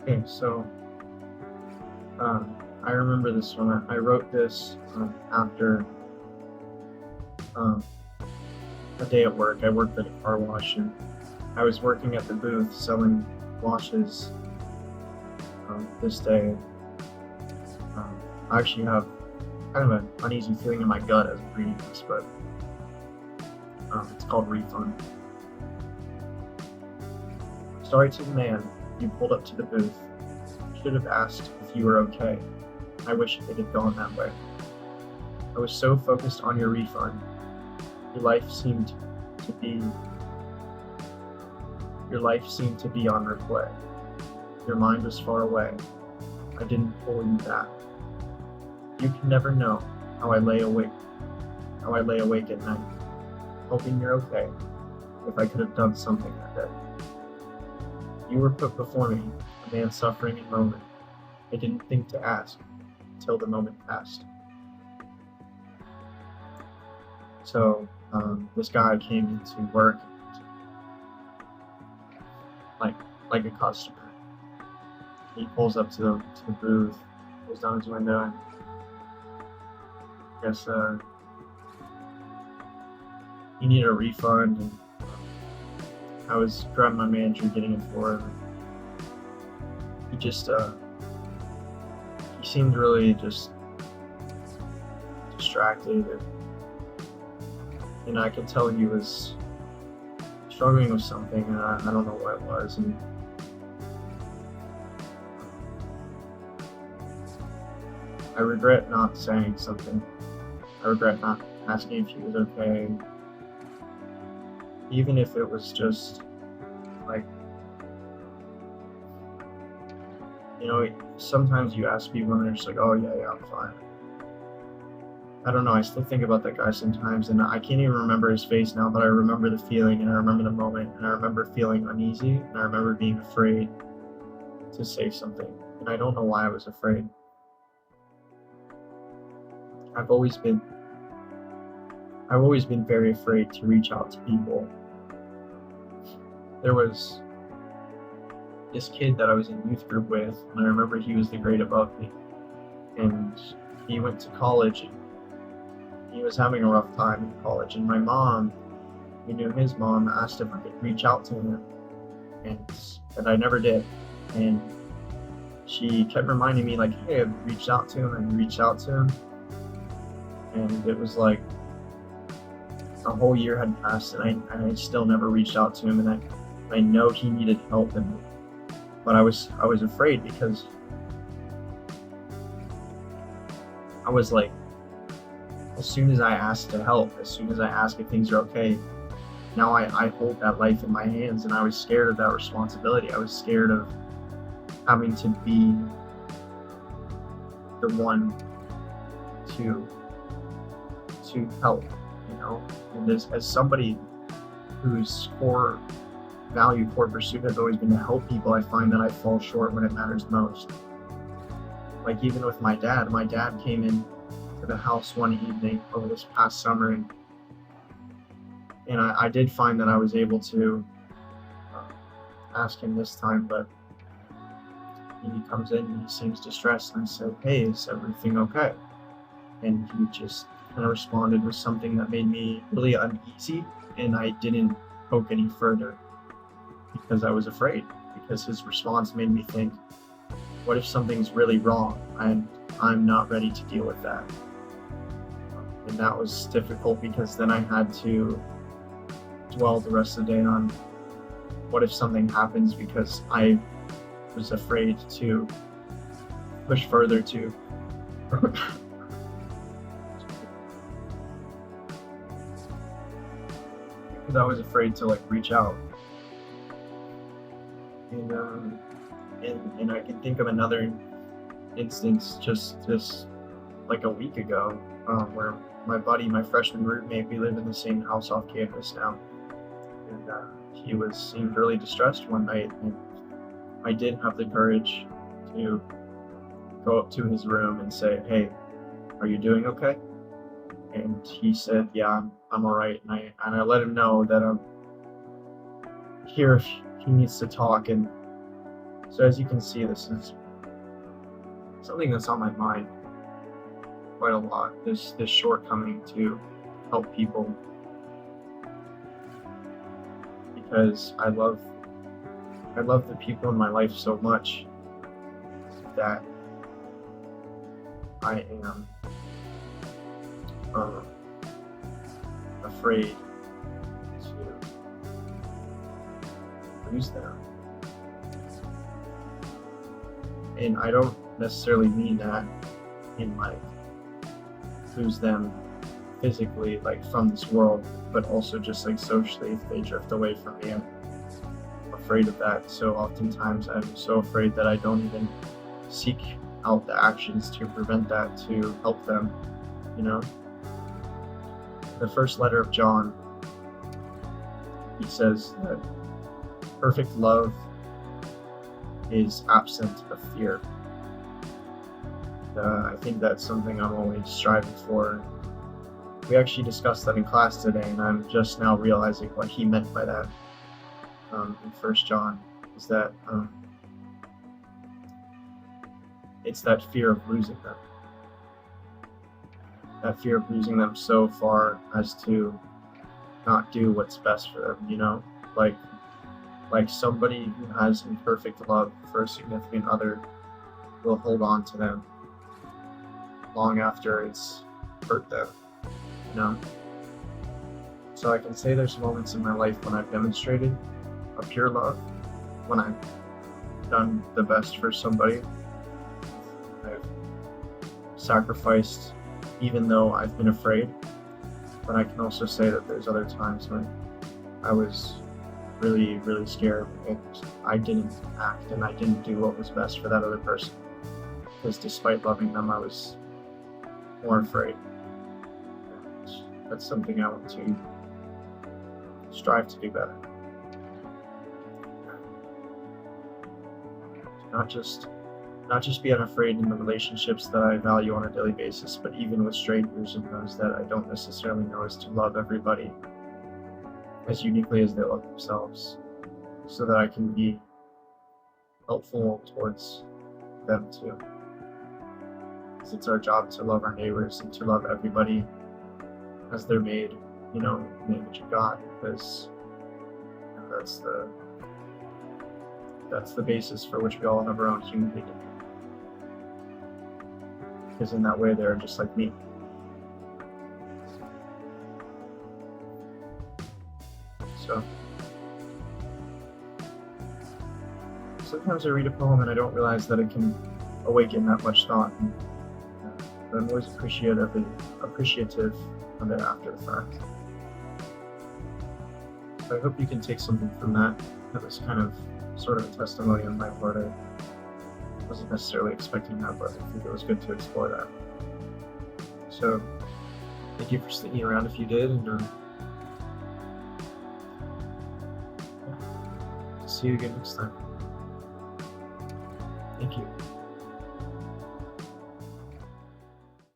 Okay, so I remember this one. I wrote this after um, a day at work. I worked at a car wash, and I was working at the booth selling washes this day. Um, I actually have kind of an uneasy feeling in my gut as I'm reading this, but it's called Refund. Sorry to the man. You pulled up to the booth. Should have asked if you were okay. I wish it had gone that way. I was so focused on your refund. Your life seemed to be your life seemed to be on replay. Your mind was far away. I didn't pull you back. You can never know how I lay awake at night, hoping you're okay. If I could have done something that day. You were put before me, a man suffering in moment. I didn't think to ask until the moment passed. So this guy came into work like like a customer. He pulls up to the booth, pulls down his window, and I guess he needed a refund. And I was grabbing my manager, getting it for him. He just he seemed really just distracted, and I could tell he was struggling with something, and I don't know what it was. And I regret not saying something. I regret not asking if he was okay, even if it was just like, sometimes you ask people and they're just like, oh yeah, yeah, I'm fine. I don't know, I still think about that guy sometimes, and I can't even remember his face now, but I remember the feeling, and I remember the moment, and I remember feeling uneasy, and I remember being afraid to say something, and I don't know why I was afraid. I've always been I've always been very afraid to reach out to people. There was this kid that I was in youth group with, and I remember he was the grade above me, and he went to college, and he was having a rough time in college, and my mom, we knew his mom, asked if I could reach out to him, and I never did. And she kept reminding me like, hey, I've reached out to him and reached out to him, and it was like a whole year had passed, and I still never reached out to him, and I know he needed help, but I was afraid because I was like, as soon as I ask to help, as soon as I ask if things are okay, now I hold that life in my hands, and I was scared of that responsibility. I was scared of having to be the one to help, and as somebody whose core pursuit has always been to help people, I find that I fall short when it matters most. Like even with my dad came in to the house one evening over this past summer, and I did find that I was able to ask him this time, but he comes in and he seems distressed, and I said, hey, is everything okay? And he just kind of responded with something that made me really uneasy, and I didn't poke any further because I was afraid, because his response made me think, what if something's really wrong and I'm not ready to deal with that? And that was difficult because then I had to dwell the rest of the day on what if something happens, because I was afraid to push further to because I was afraid to like reach out. And I can think of another instance just this like a week ago, where my buddy, my freshman roommate, we live in the same house off campus now, and he seemed really distressed one night, and I did have the courage to go up to his room and say, hey, are you doing okay? And he said, yeah, I'm all right, and I let him know that I'm here if he needs to talk, and So as you can see, this is something that's on my mind quite a lot. This shortcoming to help people, because I love the people in my life so much that I am afraid to lose them. And I don't necessarily mean that in like lose them physically, like from this world, but also just like socially. If they drift away from me, I'm afraid of that. So oftentimes I'm so afraid that I don't even seek out the actions to prevent that, to help them, you know. The first letter of John, he says that perfect love is absent of fear. I think that's something I'm always striving for. We actually discussed that in class today, and I'm just now realizing what he meant by that. In First John, is that it's that fear of losing them. That fear of losing them so far as to not do what's best for them, you know? Like somebody who has imperfect love for a significant other will hold on to them long after it's hurt them, you know? So I can say there's moments in my life when I've demonstrated a pure love, when I've done the best for somebody. I've sacrificed even though I've been afraid. But I can also say that there's other times when I was really, really scared and I didn't act and I didn't do what was best for that other person. Because despite loving them, I was more afraid. And that's something I want to strive to do better. Not just be unafraid in the relationships that I value on a daily basis, but even with strangers and those that I don't necessarily know, is to love everybody as uniquely as they love themselves, so that I can be helpful towards them too. Because it's our job to love our neighbors and to love everybody as they're made, you know, in the image of God, because that's the basis for which we all have our own human dignity. Because in that way, they're just like me. So sometimes I read a poem and I don't realize that it can awaken that much thought. And, but I'm always appreciative of it after the fact. So I hope you can take something from that. That was kind of sort of a testimony on my part. I wasn't necessarily expecting that, but I think it was good to explore that. So thank you for sticking around if you did, and see you again next time. Thank you.